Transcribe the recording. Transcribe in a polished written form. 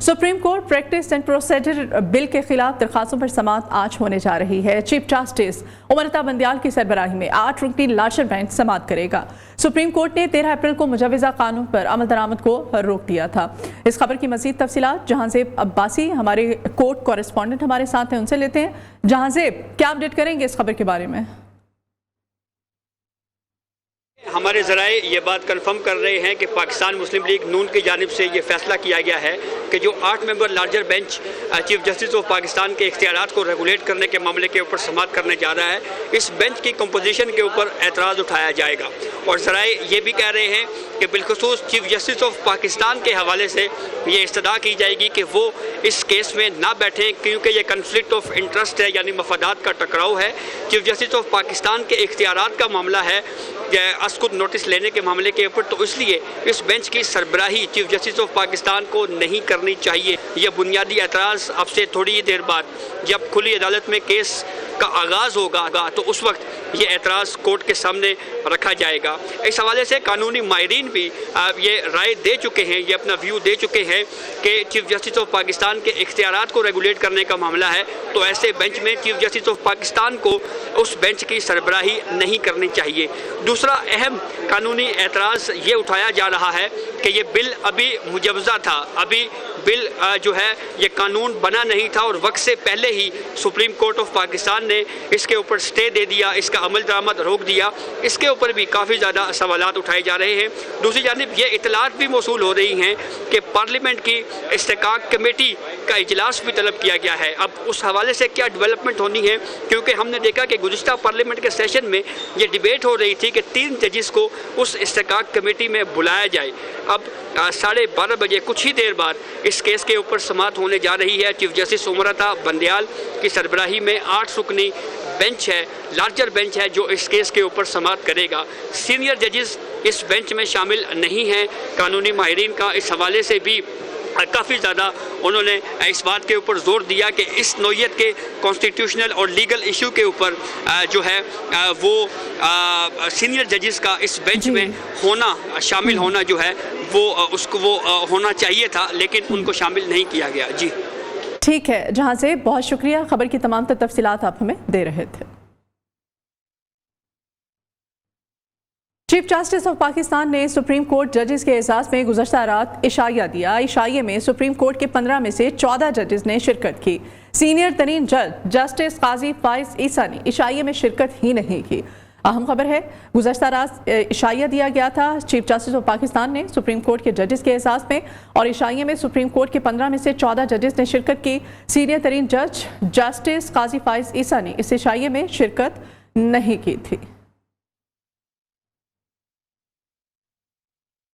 Supreme court practice and procedure bill के खिलाफ दरखास्तों पर समाअत आज होने जा रही है। चीफ जस्टिस उमर अता बंदियाल की सरबराही में 8 रुकनी लार्जर बेंच समाअत करेगा। सुप्रीम कोर्ट ने 13 अप्रैल को मुजवजा कानून पर अमल दरामद को रोक दिया था। इस खबर की मजीद तफसीलात जहांजेब अब्बासी हमारे कोर्ट कॉरेस्पॉन्डेंट हमारे साथ हैं, उनसे लेते हैं। जहांजेब, क्या अपडेट करेंगे इस खबर के बारे में? हमारे ज़राए ये बात कंफर्म कर रहे हैं कि पाकिस्तान मुस्लिम लीग नून की जानिब से ये फैसला किया गया है कि जो 8 member larger bench chief justice of Pakistan के इख्तियारात को रेगुलेट करने के मामले के ऊपर समाअत करने जा रहा है, इस बेंच की कंपोजिशन के ऊपर एतराज़ उठाया जाएगा। और ज़राए ये भी कह रहे हैं कि बिलखुसूस चीफ जस्टिस ऑफ पाकिस्तान के हवाले से ये इस्तदा की जाएगी कि वो इस केस में ना बैठें, क्योंकि ये कन्फ्लिक्ट ऑफ इंटरेस्ट है, यानी मफादात का टकराव है। चीफ जस्टिस ऑफ पाकिस्तान के इख्तियारात का मामला है असकुत नोटिस लेने के मामले के ऊपर, तो इसलिए इस बेंच की सरबराही चीफ जस्टिस ऑफ पाकिस्तान को नहीं करनी चाहिए। यह बुनियादी एतराज़ अब से थोड़ी ही देर बाद जब खुली अदालत में केस का आगाज़ होगा तो उस वक्त ये एतराज़ कोर्ट के सामने रखा जाएगा। इस हवाले से कानूनी माहिरीन भी ये राय दे चुके हैं, ये अपना व्यू दे चुके हैं कि चीफ जस्टिस ऑफ पाकिस्तान के इख्तियारात को रेगुलेट करने का मामला है, तो ऐसे बेंच में चीफ जस्टिस ऑफ पाकिस्तान को उस बेंच की सरबराही नहीं करनी चाहिए। दूसरा अहम कानूनी एतराज़ ये उठाया जा रहा है कि ये बिल अभी मुजवजा था, अभी बिल जो है ये कानून बना नहीं था और वक्त से पहले ही सुप्रीम कोर्ट ऑफ पाकिस्तान ने इसके ऊपर स्टे दे दिया, इसका अमल दरामद रोक दिया। इसके ऊपर भी काफ़ी ज़्यादा सवालात उठाए जा रहे हैं। दूसरी जानिब ये इतलात भी मौसूल हो रही हैं कि पार्लियामेंट की इस्तेकाक कमेटी का इजलास भी तलब किया गया है। अब उस हवाले से क्या डेवलपमेंट होनी है, क्योंकि हमने देखा कि गुज़िश्ता पार्लियामेंट के सेशन में ये डिबेट हो रही थी कि 3 जजेस को उस इस्तेकाक कमेटी में बुलाया जाए। अब 12:30 बजे कुछ ही देर बाद इस केस के ऊपर समाअत होने जा रही है। चीफ जस्टिस उमर अता बंदियाल की सरबराही में 8 रुकनी बेंच है, लार्जर बेंच है, जो इस केस के ऊपर समाअत करेगा। सीनियर जजेस इस बेंच में शामिल नहीं हैं। कानूनी माहिरीन का इस हवाले से भी काफ़ी ज़्यादा उन्होंने इस बात के ऊपर जोर दिया कि इस नौइयत के कॉन्स्टिट्यूशनल और लीगल इशू के ऊपर जो है वो सीनियर जजेस का इस बेंच में होना, शामिल होना जो है वो उसको वो होना चाहिए था, लेकिन उनको शामिल नहीं किया गया। जी ठीक है, जहाँ से बहुत शुक्रिया, खबर की तमाम तफसीलात आप हमें दे रहे थे। चीफ जस्टिस ऑफ पाकिस्तान ने सुप्रीम कोर्ट जजेस के एजाज़ में गुज़श्ता रात इशाइया दिया। इशाइये में सुप्रीम कोर्ट के 15 में से 14 जजेस ने शिरकत की। सीनियर तरीन जज जस्टिस काजी फाइज ईसा ने इशाइये में शिरकत ही नहीं की। अहम खबर है, गुज़श्ता रात इशाइया दिया गया था चीफ जस्टिस ऑफ पाकिस्तान ने सुप्रीम कोर्ट के जजेस के एजाज़ में, और इशाइये में सुप्रीम कोर्ट के 15 में से 14 जजेस ने शिरकत की। सीनियर तरीन जज जस्टिस काजी फाइज ईसा ने इस इशाइये में शिरकत नहीं की थी।